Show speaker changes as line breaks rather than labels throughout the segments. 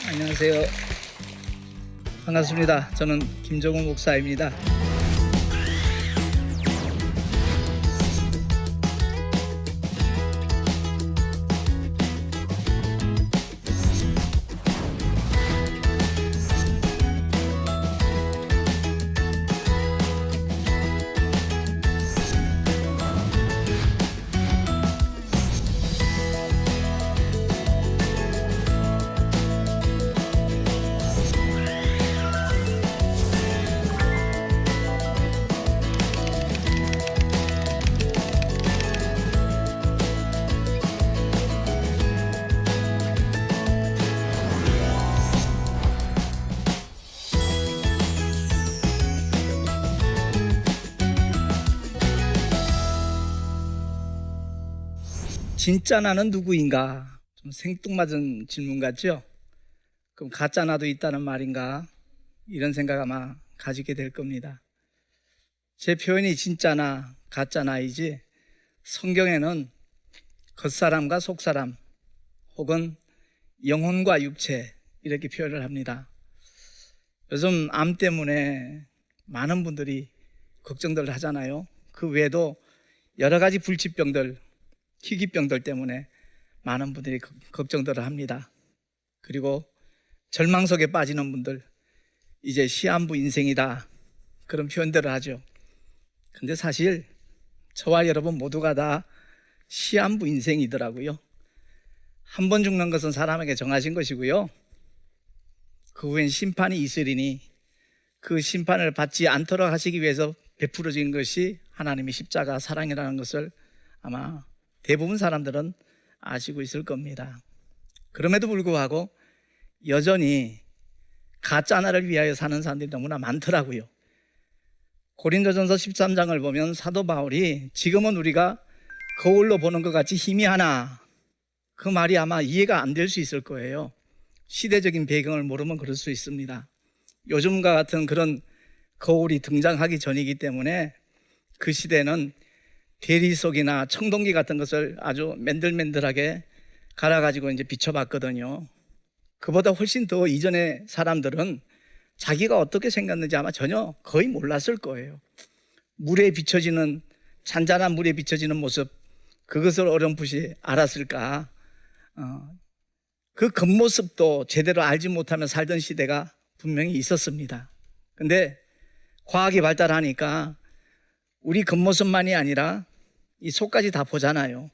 안녕하세요. 반갑습니다. 저는 김종우 목사입니다. 진짜 나는 누구인가? 좀 생뚱맞은 질문 같죠? 그럼 가짜 나도 있다는 말인가? 이런 생각 아마 가지게 될 겁니다. 제 표현이 진짜 나, 가짜 나이지 성경에는 겉사람과 속사람 혹은 영혼과 육체 이렇게 표현을 합니다. 요즘 암 때문에 많은 분들이 걱정들 하잖아요. 그 외에도 여러 가지 불치병들, 희귀병들 때문에 많은 분들이 걱정들을 합니다. 그리고 절망 속에 빠지는 분들, 이제 시한부 인생이다 그런 표현들을 하죠. 근데 사실 저와 여러분 모두가 다 시한부 인생이더라고요. 한 번 죽는 것은 사람에게 정하신 것이고요, 그 후엔 심판이 있으리니 그 심판을 받지 않도록 하시기 위해서 베풀어진 것이 하나님의 십자가 사랑이라는 것을 아마 대부분 사람들은 아시고 있을 겁니다. 그럼에도 불구하고 여전히 가짜 나를 위하여 사는 사람들이 너무나 많더라고요. 고린도전서 13장을 보면 사도 바울이 지금은 우리가 거울로 보는 것 같이 희미하나, 그 말이 아마 이해가 안 될 수 있을 거예요. 시대적인 배경을 모르면 그럴 수 있습니다. 요즘과 같은 그런 거울이 등장하기 전이기 때문에 그 시대는 대리석이나 청동기 같은 것을 아주 맨들맨들하게 갈아가지고 이제 비춰봤거든요. 그보다 훨씬 더 이전의 사람들은 자기가 어떻게 생겼는지 아마 전혀 거의 몰랐을 거예요. 물에 비춰지는, 잔잔한 물에 비춰지는 모습, 그것을 어렴풋이 알았을까? 그 겉모습도 제대로 알지 못하며 살던 시대가 분명히 있었습니다. 근데 과학이 발달하니까 우리 겉모습만이 아니라 이 속까지 다 보잖아요.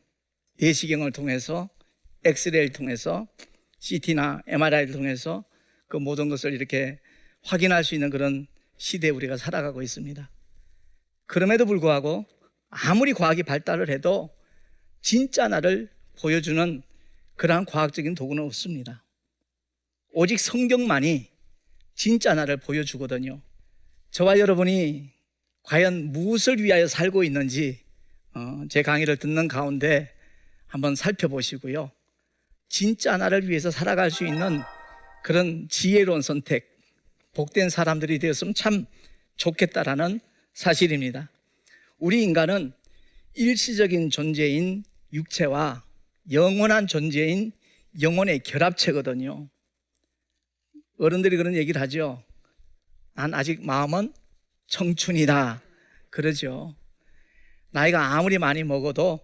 내시경을 통해서, 엑스레이를 통해서, CT나 MRI를 통해서 그 모든 것을 이렇게 확인할 수 있는 그런 시대에 우리가 살아가고 있습니다. 그럼에도 불구하고 아무리 과학이 발달을 해도 진짜 나를 보여주는 그러한 과학적인 도구는 없습니다. 오직 성경만이 진짜 나를 보여주거든요. 저와 여러분이 과연 무엇을 위하여 살고 있는지 제 강의를 듣는 가운데 한번 살펴보시고요, 진짜 나를 위해서 살아갈 수 있는 그런 지혜로운 선택, 복된 사람들이 되었으면 참 좋겠다라는 사실입니다. 우리 인간은 일시적인 존재인 육체와 영원한 존재인 영혼의 결합체거든요. 어른들이 그런 얘기를 하죠. 난 아직 마음은 청춘이다 그러죠. 나이가 아무리 많이 먹어도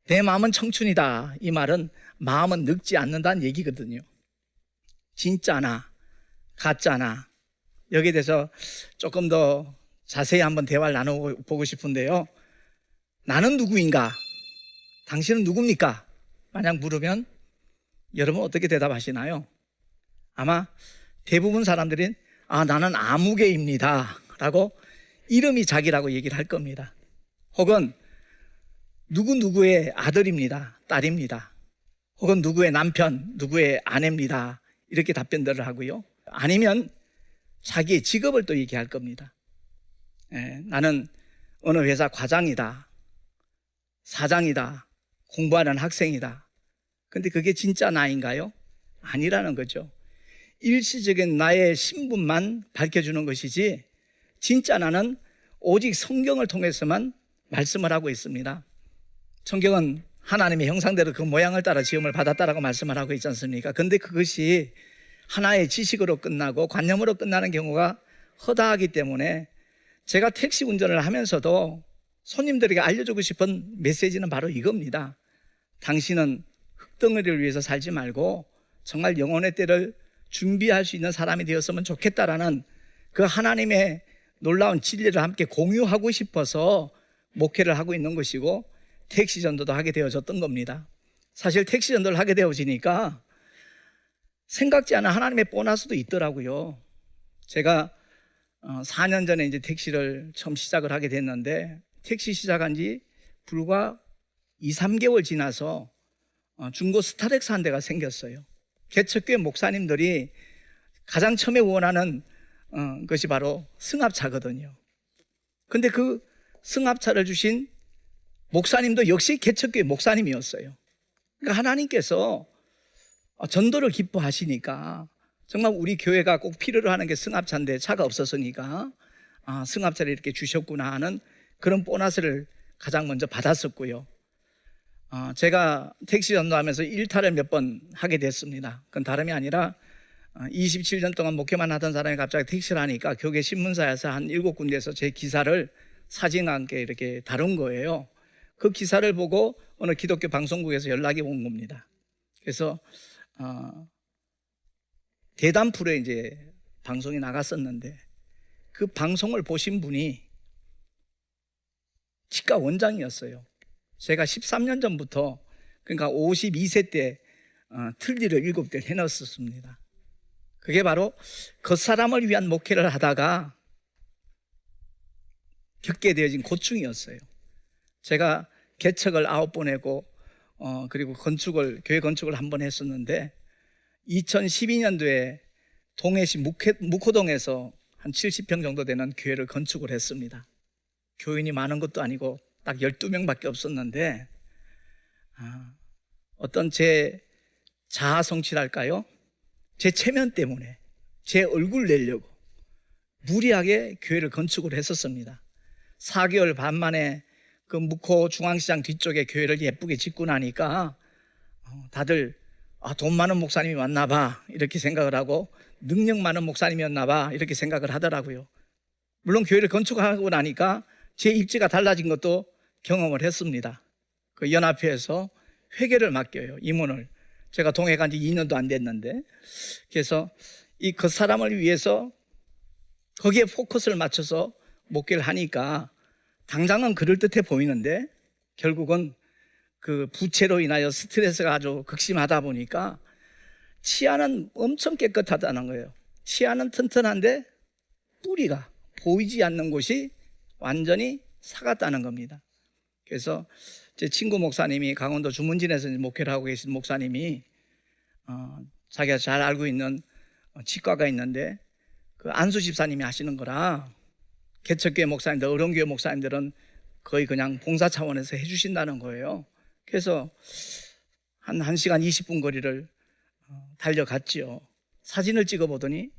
내 마음은 청춘이다, 이 말은 마음은 늙지 않는다는 얘기거든요. 진짜나 가짜나 여기에 대해서 조금 더 자세히 한번 대화를 나눠보고 싶은데요, 나는 누구인가? 당신은 누굽니까? 만약 물으면 여러분 어떻게 대답하시나요? 아마 대부분 사람들은 나는 아무개입니다 라고 이름이 자기라고 얘기를 할 겁니다. 혹은 누구누구의 아들입니다, 딸입니다. 혹은 누구의 남편, 누구의 아내입니다, 이렇게 답변들을 하고요. 아니면 자기의 직업을 또 얘기할 겁니다. 나는 어느 회사 과장이다, 사장이다, 공부하는 학생이다. 근데 그게 진짜 나인가요? 아니라는 거죠. 일시적인 나의 신분만 밝혀주는 것이지 진짜 나는 오직 성경을 통해서만 말씀을 하고 있습니다. 성경은 하나님의 형상대로 그 모양을 따라 지음을 받았다라고 말씀을 하고 있지 않습니까? 근데 그것이 하나의 지식으로 끝나고 관념으로 끝나는 경우가 허다하기 때문에 제가 택시 운전을 하면서도 손님들에게 알려주고 싶은 메시지는 바로 이겁니다. 당신은 흙덩어리를 위해서 살지 말고 정말 영혼의 때를 준비할 수 있는 사람이 되었으면 좋겠다라는 그 하나님의 놀라운 진리를 함께 공유하고 싶어서 목회를 하고 있는 것이고 택시 전도도 하게 되어졌던 겁니다. 사실 택시 전도를 하게 되어지니까 생각지 않은 하나님의 보너스도 있더라고요. 제가 4년 전에 이제 택시를 처음 시작을 하게 됐는데 택시 시작한 지 불과 2, 3개월 지나서 중고 스타렉스 한 대가 생겼어요. 개척교회 목사님들이 가장 처음에 원하는 것이 바로 승합차거든요. 근데 그 승합차를 주신 목사님도 역시 개척교회 목사님이었어요. 그러니까 하나님께서 전도를 기뻐하시니까 정말 우리 교회가 꼭 필요로 하는 게 승합차인데 차가 없었으니까 승합차를 이렇게 주셨구나 하는 그런 보너스를 가장 먼저 받았었고요. 제가 택시 전도하면서 일탈을 몇 번 하게 됐습니다. 그건 다름이 아니라 27년 동안 목회만 하던 사람이 갑자기 택시를 하니까 교계 신문사에서 한 7군데에서 제 기사를 사진과 함께 이렇게 다룬 거예요. 그 기사를 보고 어느 기독교 방송국에서 연락이 온 겁니다. 그래서 대담 프로에 이제 방송이 나갔었는데 그 방송을 보신 분이 치과 원장이었어요. 제가 13년 전부터 그러니까 52세 때 틀니를 7대를 해놨었습니다. 그게 바로 겉사람을 위한 목회를 하다가 겪게 되어진 고충이었어요. 제가 개척을 9번 했고 그리고 교회 건축을 한 번 했었는데 2012년도에 동해시 묵호동에서 한 70평 정도 되는 교회를 건축을 했습니다. 교인이 많은 것도 아니고 딱 12명밖에 없었는데 어떤 제 자아 성취랄까요? 제 체면 때문에 제 얼굴 내려고 무리하게 교회를 건축을 했었습니다. 4개월 반 만에 그 묵호 중앙시장 뒤쪽에 교회를 예쁘게 짓고 나니까 다들 돈 많은 목사님이 왔나 봐 이렇게 생각을 하고 능력 많은 목사님이었나 봐 이렇게 생각을 하더라고요. 물론 교회를 건축하고 나니까 제 입지가 달라진 것도 경험을 했습니다. 그 연합회에서 회계를 맡겨요. 임원을. 제가 동해 간 지 2년도 안 됐는데 그래서 이 겉사람을 위해서 거기에 포커스를 맞춰서 목회를 하니까 당장은 그럴듯해 보이는데 결국은 그 부채로 인하여 스트레스가 아주 극심하다 보니까 치아는 엄청 깨끗하다는 거예요. 치아는 튼튼한데 뿌리가 보이지 않는 곳이 완전히 사갔다는 겁니다. 그래서 제 친구 목사님이 강원도 주문진에서 목회를 하고 계신 목사님이 자기가 잘 알고 있는 치과가 있는데 그 안수 집사님이 하시는 거라 개척교회 목사님들, 어려운교회 목사님들은 거의 그냥 봉사 차원에서 해주신다는 거예요. 그래서 한 1시간 20분 거리를 달려갔지요. 사진을 찍어보더니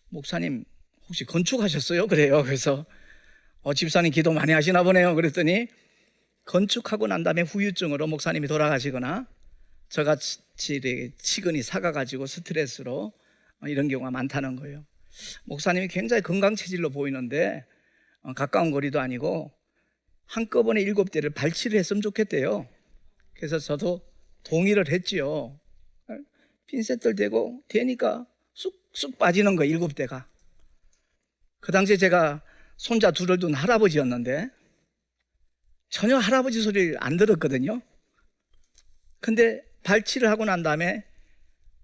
목사님 혹시 건축하셨어요? 그래요. 그래서 집사님 기도 많이 하시나 보네요. 그랬더니 건축하고 난 다음에 후유증으로 목사님이 돌아가시거나 저같이 치근이 사가가지고 스트레스로 이런 경우가 많다는 거예요. 목사님이 굉장히 건강 체질로 보이는데 가까운 거리도 아니고 한꺼번에 7대를 발치를 했으면 좋겠대요. 그래서 저도 동의를 했지요. 핀셋들 대고 대니까 쑥쑥 빠지는 거예요. 7대가. 그 당시에 제가 손자 둘을 둔 할아버지였는데 전혀 할아버지 소리를 안 들었거든요. 근데 발치를 하고 난 다음에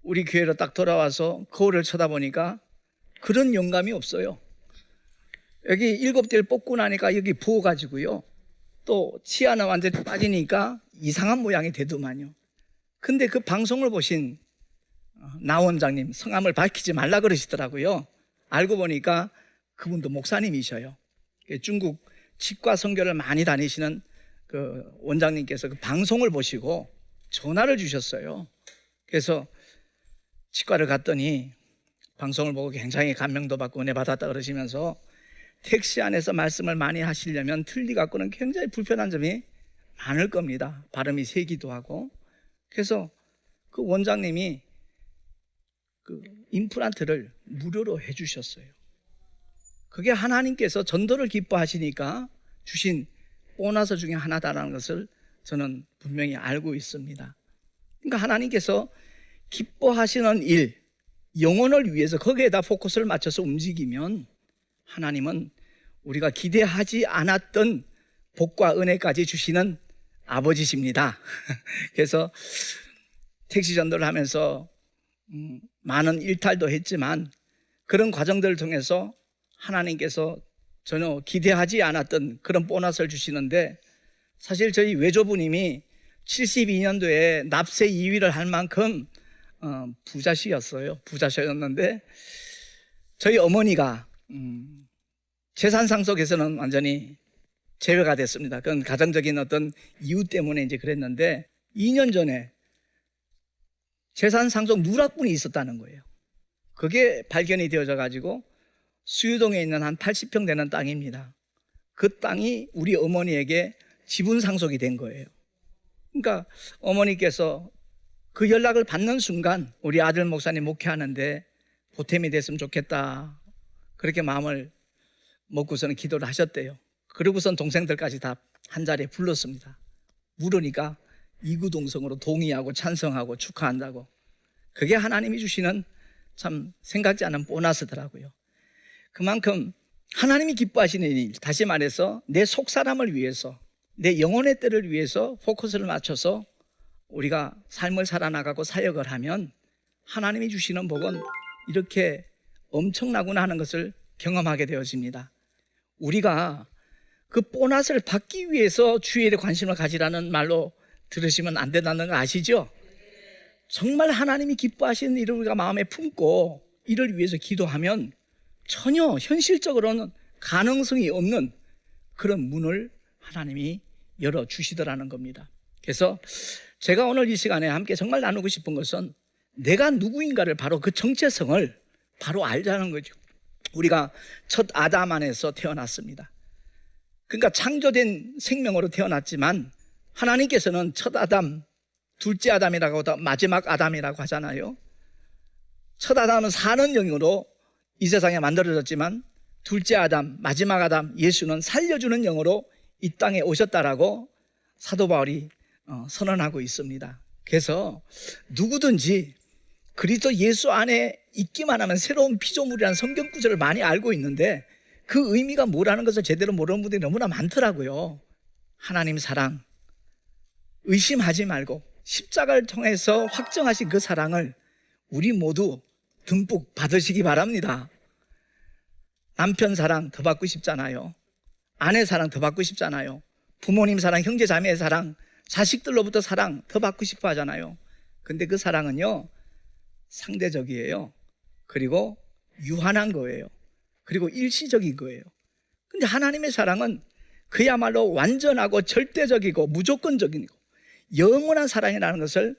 우리 교회로 딱 돌아와서 거울을 쳐다보니까 그런 영감이 없어요. 여기 7대를 뽑고 나니까 여기 부어가지고요. 또 치아는 완전히 빠지니까 이상한 모양이 되더만요. 근데 그 방송을 보신 나 원장님 성함을 밝히지 말라 그러시더라고요. 알고 보니까 그분도 목사님이셔요. 중국 치과 선교를 많이 다니시는 그 원장님께서 그 방송을 보시고 전화를 주셨어요. 그래서 치과를 갔더니 방송을 보고 굉장히 감명도 받고 은혜 받았다 그러시면서 택시 안에서 말씀을 많이 하시려면 틀니 갖고는 굉장히 불편한 점이 않을 겁니다. 발음이 세기도 하고. 그래서 그 원장님이 그 임플란트를 무료로 해주셨어요. 그게 하나님께서 전도를 기뻐하시니까 주신 보너스 중에 하나다라는 것을 저는 분명히 알고 있습니다. 그러니까 하나님께서 기뻐하시는 일, 영혼을 위해서 거기에다 포커스를 맞춰서 움직이면 하나님은 우리가 기대하지 않았던 복과 은혜까지 주시는 아버지십니다. 그래서 택시 전도를 하면서 많은 일탈도 했지만 그런 과정들을 통해서 하나님께서 전혀 기대하지 않았던 그런 보너스를 주시는데, 사실 저희 외조부님이 72년도에 납세 2위를 할 만큼 부자셨는데 저희 어머니가 재산 상속에서는 완전히 제외가 됐습니다. 그건 가정적인 어떤 이유 때문에 이제 그랬는데 2년 전에 재산 상속 누락분이 있었다는 거예요. 그게 발견이 되어져 가지고 수유동에 있는 한 80평 되는 땅입니다. 그 땅이 우리 어머니에게 지분 상속이 된 거예요. 그러니까 어머니께서 그 연락을 받는 순간 우리 아들 목사님 목회하는데 보탬이 됐으면 좋겠다, 그렇게 마음을 먹고서는 기도를 하셨대요. 그러고선 동생들까지 다 한 자리에 불렀습니다. 물으니까 이구동성으로 동의하고 찬성하고 축하한다고. 그게 하나님이 주시는 참 생각지 않은 보너스더라고요. 그만큼 하나님이 기뻐하시는 일, 다시 말해서 내 속사람을 위해서, 내 영혼의 때를 위해서 포커스를 맞춰서 우리가 삶을 살아나가고 사역을 하면 하나님이 주시는 복은 이렇게 엄청나구나 하는 것을 경험하게 되어집니다. 우리가 그 보너스를 받기 위해서 주일에 관심을 가지라는 말로 들으시면 안 된다는 거 아시죠? 정말 하나님이 기뻐하시는 일을 우리가 마음에 품고 이를 위해서 기도하면 전혀 현실적으로는 가능성이 없는 그런 문을 하나님이 열어주시더라는 겁니다. 그래서 제가 오늘 이 시간에 함께 정말 나누고 싶은 것은 내가 누구인가를 바로 그 정체성을 바로 알자는 거죠. 우리가 첫 아담 안에서 태어났습니다. 그러니까 창조된 생명으로 태어났지만 하나님께서는 첫 아담, 둘째 아담이라고 하다 마지막 아담이라고 하잖아요. 첫 아담은 사는 영으로 이 세상에 만들어졌지만 둘째 아담, 마지막 아담, 예수는 살려주는 영으로 이 땅에 오셨다라고 사도 바울이 선언하고 있습니다. 그래서 누구든지 그리스도 예수 안에 있기만 하면 새로운 피조물이라는 성경 구절을 많이 알고 있는데 그 의미가 뭐라는 것을 제대로 모르는 분들이 너무나 많더라고요. 하나님 사랑, 의심하지 말고 십자가를 통해서 확정하신 그 사랑을 우리 모두 듬뿍 받으시기 바랍니다. 남편 사랑 더 받고 싶잖아요. 아내 사랑 더 받고 싶잖아요. 부모님 사랑, 형제 자매의 사랑, 자식들로부터 사랑 더 받고 싶어 하잖아요. 근데 그 사랑은요, 상대적이에요. 그리고 유한한 거예요. 그리고 일시적인 거예요. 근데 하나님의 사랑은 그야말로 완전하고 절대적이고 무조건적이고 영원한 사랑이라는 것을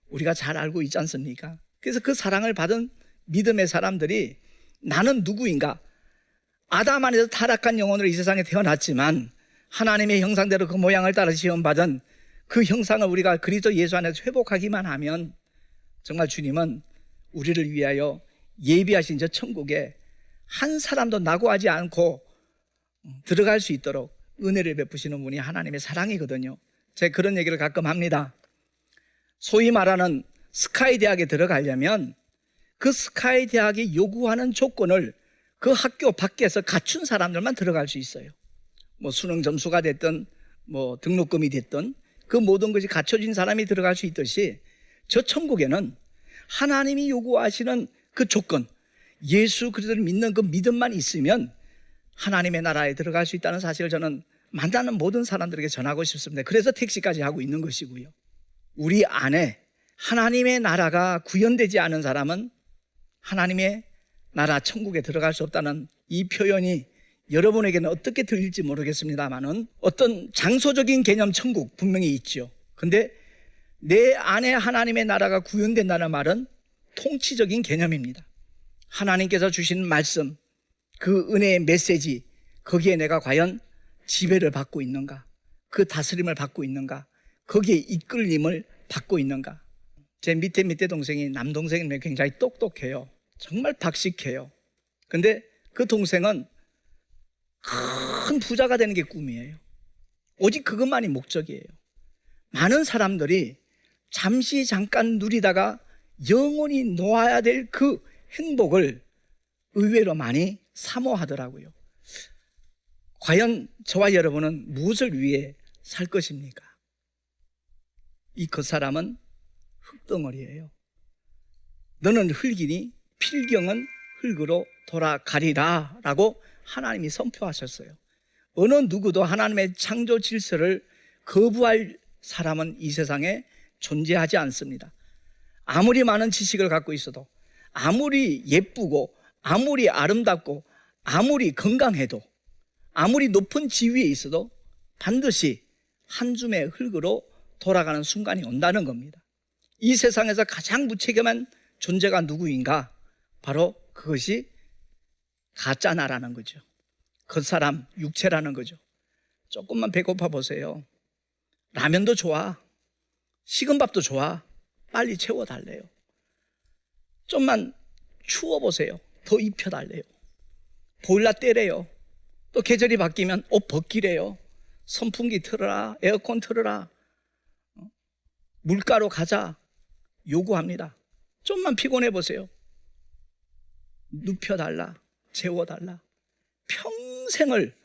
우리가 잘 알고 있지 않습니까? 그래서 그 사랑을 받은 믿음의 사람들이 나는 누구인가? 아담 안에서 타락한 영혼으로 이 세상에 태어났지만 하나님의 형상대로 그 모양을 따라 지음받은 그 형상을 우리가 그리스도 예수 안에서 회복하기만 하면 정말 주님은 우리를 위하여 예비하신 저 천국에 한 사람도 낙오하지 않고 들어갈 수 있도록 은혜를 베푸시는 분이 하나님의 사랑이거든요. 제가 그런 얘기를 가끔 합니다. 소위 말하는 스카이 대학에 들어가려면 그 스카이 대학이 요구하는 조건을 그 학교 밖에서 갖춘 사람들만 들어갈 수 있어요. 뭐 수능 점수가 됐든 뭐 등록금이 됐든 그 모든 것이 갖춰진 사람이 들어갈 수 있듯이 저 천국에는 하나님이 요구하시는 그 조건, 예수 그리스도를 믿는 그 믿음만 있으면 하나님의 나라에 들어갈 수 있다는 사실을 저는 만나는 모든 사람들에게 전하고 싶습니다. 그래서 택시까지 하고 있는 것이고요. 우리 안에 하나님의 나라가 구현되지 않은 사람은 하나님의 나라 천국에 들어갈 수 없다는 이 표현이 여러분에게는 어떻게 들릴지 모르겠습니다만은 어떤 장소적인 개념 천국 분명히 있죠. 근데 내 안에 하나님의 나라가 구현된다는 말은 통치적인 개념입니다. 하나님께서 주신 말씀, 그 은혜의 메시지, 거기에 내가 과연 지배를 받고 있는가? 그 다스림을 받고 있는가? 거기에 이끌림을 받고 있는가? 제 밑에 동생이 남동생이면 굉장히 똑똑해요. 정말 박식해요. 근데 그 동생은 큰 부자가 되는 게 꿈이에요. 오직 그것만이 목적이에요. 많은 사람들이 잠시 잠깐 누리다가 영원히 놓아야 될 그 행복을 의외로 많이 사모하더라고요. 과연 저와 여러분은 무엇을 위해 살 것입니까? 이 그 사람은 흙덩어리예요. 너는 흙이니 필경은 흙으로 돌아가리라 라고 하나님이 선포하셨어요. 어느 누구도 하나님의 창조 질서를 거부할 사람은 이 세상에 존재하지 않습니다. 아무리 많은 지식을 갖고 있어도, 아무리 예쁘고, 아무리 아름답고, 아무리 건강해도, 아무리 높은 지위에 있어도 반드시 한 줌의 흙으로 돌아가는 순간이 온다는 겁니다. 이 세상에서 가장 무책임한 존재가 누구인가? 바로 그것이 가짜나라는 거죠. 그 사람 육체라는 거죠. 조금만 배고파 보세요. 라면도 좋아, 식은 밥도 좋아, 빨리 채워달래요. 좀만 추워보세요. 더 입혀달래요. 보일러 떼래요. 또 계절이 바뀌면 옷 벗기래요. 선풍기 틀어라, 에어컨 틀어라, 물가로 가자 요구합니다. 좀만 피곤해 보세요. 눕혀달라, 재워달라. 평생을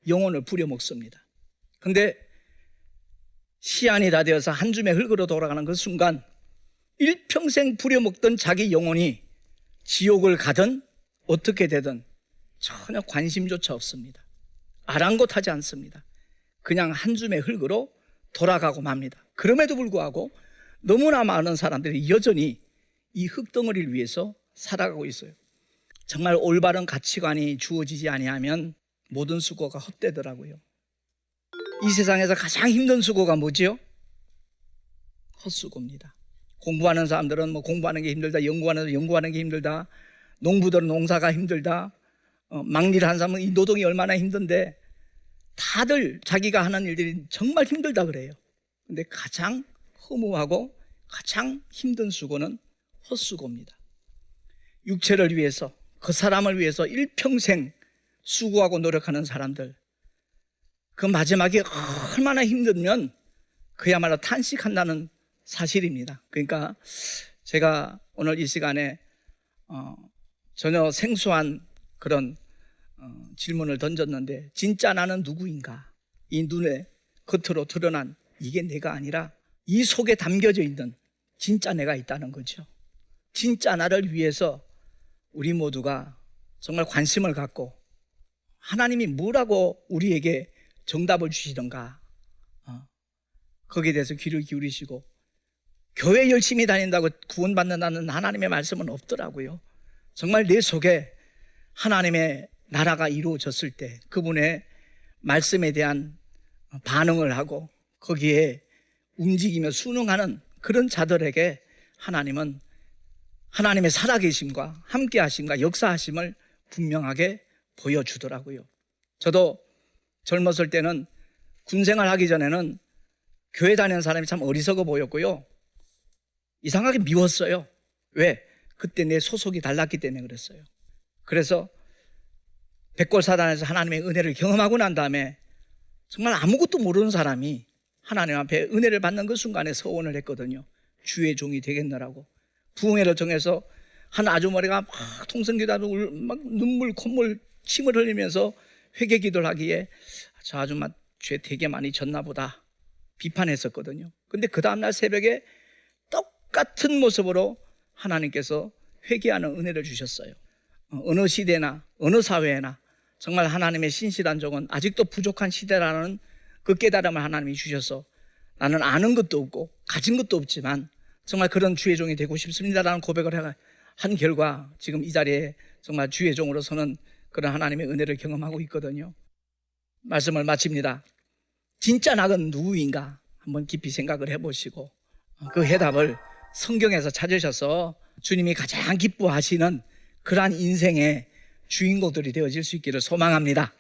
영혼을 부려먹습니다. 근데 시한이 다 되어서 한 줌의 흙으로 돌아가는 그 순간 일평생 부려먹던 자기 영혼이 지옥을 가든 어떻게 되든 전혀 관심조차 없습니다. 아랑곳하지 않습니다. 그냥 한 줌의 흙으로 돌아가고 맙니다. 그럼에도 불구하고 너무나 많은 사람들이 여전히 이 흙덩어리를 위해서 살아가고 있어요. 정말 올바른 가치관이 주어지지 아니하면 모든 수고가 헛되더라고요. 이 세상에서 가장 힘든 수고가 뭐지요? 헛수고입니다. 공부하는 사람들은 뭐 공부하는 게 힘들다, 연구하는 게 힘들다, 농부들은 농사가 힘들다, 막일을 하는 사람은 이 노동이 얼마나 힘든데 다들 자기가 하는 일들이 정말 힘들다 그래요. 근데 가장 허무하고 가장 힘든 수고는 헛수고입니다. 육체를 위해서, 그 사람을 위해서 일평생 수고하고 노력하는 사람들, 그 마지막에 얼마나 힘들면 그야말로 탄식한다는 사실입니다. 그러니까 제가 오늘 이 시간에 전혀 생소한 그런 질문을 던졌는데, 진짜 나는 누구인가? 이 눈에 겉으로 드러난 이게 내가 아니라 이 속에 담겨져 있는 진짜 내가 있다는 거죠. 진짜 나를 위해서 우리 모두가 정말 관심을 갖고 하나님이 뭐라고 우리에게 정답을 주시던가, 거기에 대해서 귀를 기울이시고, 교회 열심히 다닌다고 구원받는다는 하나님의 말씀은 없더라고요. 정말 내 속에 하나님의 나라가 이루어졌을 때 그분의 말씀에 대한 반응을 하고 거기에 움직이며 순응하는 그런 자들에게 하나님은 하나님의 살아계심과 함께하심과 역사하심을 분명하게 보여주더라고요. 저도 젊었을 때는 군생활 하기 전에는 교회 다니는 사람이 참 어리석어 보였고요, 이상하게 미웠어요. 왜? 그때 내 소속이 달랐기 때문에 그랬어요. 그래서 백골사단에서 하나님의 은혜를 경험하고 난 다음에 정말 아무것도 모르는 사람이 하나님 앞에 은혜를 받는 그 순간에 서원을 했거든요. 주의 종이 되겠노라고. 부흥회를 정해서 한 아주머니가 막 통성기도하고 막 눈물, 콧물, 침을 흘리면서 회개 기도를 하기에 저 아줌마 죄 되게 많이 졌나 보다 비판했었거든요. 근데 그 다음날 새벽에 똑같은 모습으로 하나님께서 회개하는 은혜를 주셨어요. 어느 시대나 어느 사회나 정말 하나님의 신실한 종은 아직도 부족한 시대라는 그 깨달음을 하나님이 주셔서 나는 아는 것도 없고 가진 것도 없지만 정말 그런 주의 종이 되고 싶습니다라는 고백을 한 결과 지금 이 자리에 정말 주의 종으로 서는 그런 하나님의 은혜를 경험하고 있거든요. 말씀을 마칩니다. 진짜 나는 누구인가 한번 깊이 생각을 해보시고 그 해답을 성경에서 찾으셔서 주님이 가장 기뻐하시는 그러한 인생의 주인공들이 되어질 수 있기를 소망합니다.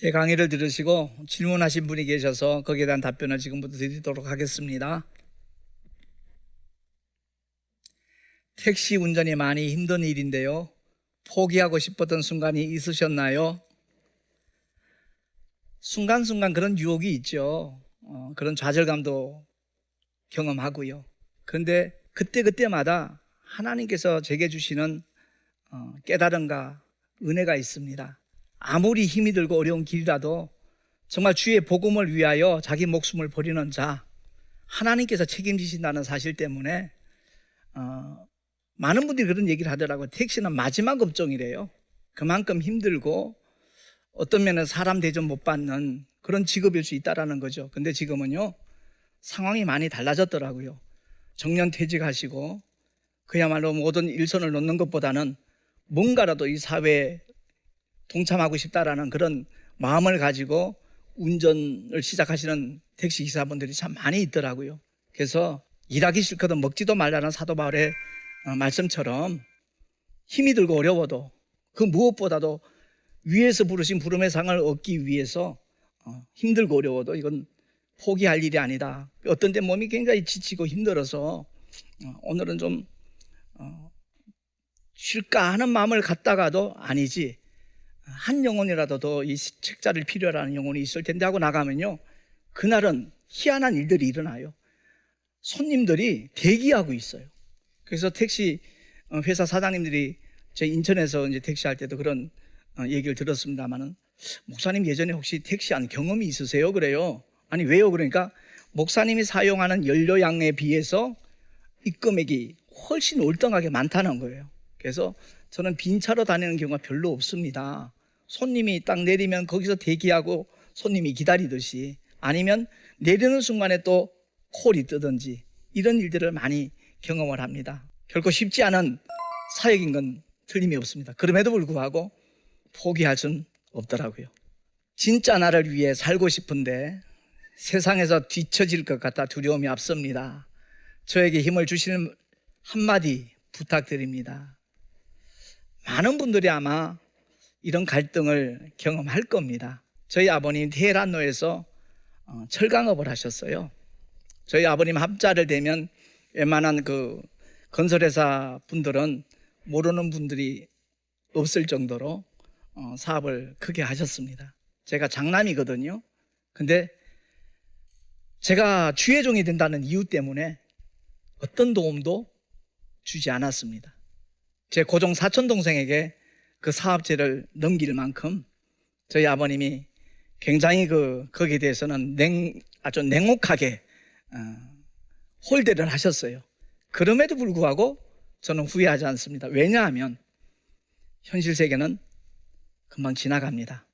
제 강의를 들으시고 질문하신 분이 계셔서 거기에 대한 답변을 지금부터 드리도록 하겠습니다. 택시 운전이 많이 힘든 일인데요. 포기하고 싶었던 순간이 있으셨나요? 순간순간 그런 유혹이 있죠. 그런 좌절감도 경험하고요. 그런데 그때마다 하나님께서 제게 주시는 깨달음과 은혜가 있습니다. 아무리 힘이 들고 어려운 길이라도 정말 주의 복음을 위하여 자기 목숨을 버리는 자, 하나님께서 책임지신다는 사실 때문에 많은 분들이 그런 얘기를 하더라고요. 택시는 마지막 업종이래요. 그만큼 힘들고 어떤 면에서 사람 대접 못 받는 그런 직업일 수 있다라는 거죠. 근데 지금은요, 상황이 많이 달라졌더라고요. 정년 퇴직하시고 그야말로 모든 일선을 놓는 것보다는 뭔가라도 이 사회에 동참하고 싶다라는 그런 마음을 가지고 운전을 시작하시는 택시 기사분들이 참 많이 있더라고요. 그래서 일하기 싫거든 먹지도 말라는 사도 바울의 말씀처럼 힘이 들고 어려워도 그 무엇보다도 위에서 부르신 부름의 상을 얻기 위해서 힘들고 어려워도 이건 포기할 일이 아니다. 어떤 때 몸이 굉장히 지치고 힘들어서 오늘은 좀 쉴까 하는 마음을 갖다가도 아니지, 한 영혼이라도 더 이 책자를 필요로 하는 영혼이 있을 텐데 하고 나가면요, 그날은 희한한 일들이 일어나요. 손님들이 대기하고 있어요. 그래서 택시 회사 사장님들이 제 인천에서 이제 택시할 때도 그런 얘기를 들었습니다만은, 목사님 예전에 혹시 택시한 경험이 있으세요? 그래요. 아니 왜요? 그러니까 목사님이 사용하는 연료양에 비해서 입금액이 훨씬 월등하게 많다는 거예요. 그래서 저는 빈 차로 다니는 경우가 별로 없습니다. 손님이 딱 내리면 거기서 대기하고 손님이 기다리듯이, 아니면 내리는 순간에 또 콜이 뜨든지, 이런 일들을 많이 경험을 합니다. 결코 쉽지 않은 사역인 건 틀림이 없습니다. 그럼에도 불구하고 포기할 수는 없더라고요. 진짜 나를 위해 살고 싶은데 세상에서 뒤처질 것 같아 두려움이 앞섭니다. 저에게 힘을 주시는 한마디 부탁드립니다. 많은 분들이 아마 이런 갈등을 경험할 겁니다. 저희 아버님 테헤란로에서 철강업을 하셨어요. 저희 아버님 합자를 대면 웬만한 그 건설회사 분들은 모르는 분들이 없을 정도로 사업을 크게 하셨습니다. 제가 장남이거든요. 근데 제가 주의 종이 된다는 이유 때문에 어떤 도움도 주지 않았습니다. 제 고종 사촌 동생에게 그 사업체를 넘길 만큼 저희 아버님이 굉장히 거기에 대해서는 아주 냉혹하게 홀대를 하셨어요. 그럼에도 불구하고 저는 후회하지 않습니다. 왜냐하면 현실 세계는 금방 지나갑니다.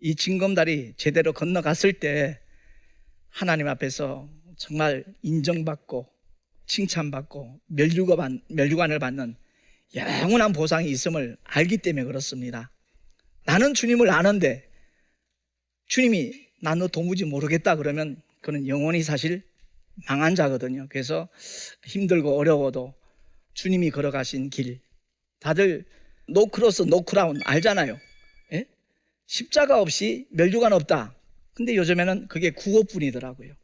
이 징검다리 제대로 건너갔을 때 하나님 앞에서 정말 인정받고 칭찬받고 멸류관을 받는 영원한 보상이 있음을 알기 때문에 그렇습니다. 나는 주님을 아는데 주님이 나 너 도무지 모르겠다 그러면 그는 영원히 사실 망한 자거든요. 그래서 힘들고 어려워도 주님이 걸어가신 길, 다들 노 크로스 노 크라운 알잖아요. 예? 십자가 없이 멸류관 없다. 근데 요즘에는 그게 구호뿐이더라고요.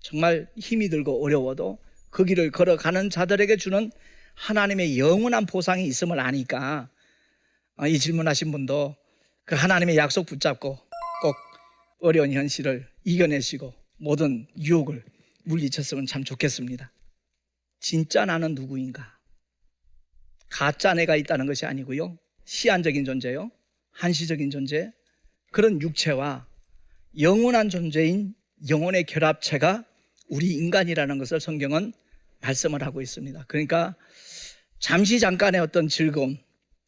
정말 힘이 들고 어려워도 그 길을 걸어가는 자들에게 주는 하나님의 영원한 보상이 있음을 아니까 이 질문하신 분도 그 하나님의 약속 붙잡고 꼭 어려운 현실을 이겨내시고 모든 유혹을 물리쳤으면 참 좋겠습니다. 진짜 나는 누구인가? 가짜 내가 있다는 것이 아니고요, 시한적인 존재요, 한시적인 존재, 그런 육체와 영원한 존재인 영혼의 결합체가 우리 인간이라는 것을 성경은 말씀을 하고 있습니다. 그러니까 잠시 잠깐의 어떤 즐거움,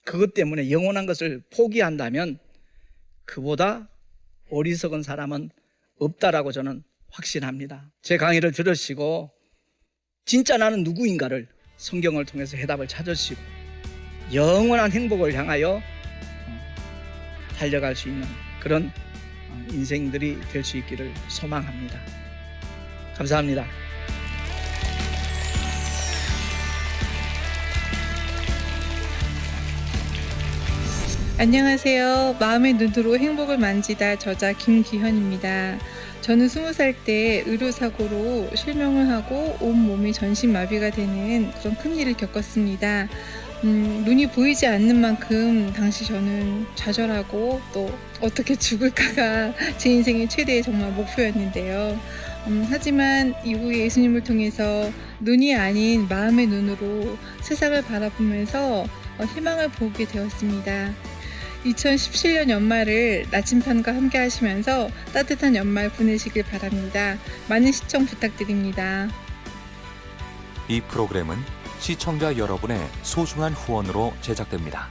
그것 때문에 영원한 것을 포기한다면 그보다 어리석은 사람은 없다라고 저는 확신합니다. 제 강의를 들으시고 진짜 나는 누구인가를 성경을 통해서 해답을 찾으시고 영원한 행복을 향하여 달려갈 수 있는 그런 인생들이 될 수 있기를 소망합니다. 감사합니다.
안녕하세요. 마음의 눈으로 행복을 만지다 저자 김기현입니다. 저는 20살 때 의료사고로 실명을 하고 온몸이 전신마비가 되는 그런 큰일을 겪었습니다. 눈이 보이지 않는 만큼 당시 저는 좌절하고 또 어떻게 죽을까가 제 인생의 최대의 정말 목표였는데요. 하지만 이후에 예수님을 통해서 눈이 아닌 마음의 눈으로 세상을 바라보면서 희망을 보게 되었습니다. 2017년 연말을 나침판과 함께 하시면서 따뜻한 연말 보내시길 바랍니다. 많은 시청 부탁드립니다.
이 프로그램은 시청자 여러분의 소중한 후원으로 제작됩니다.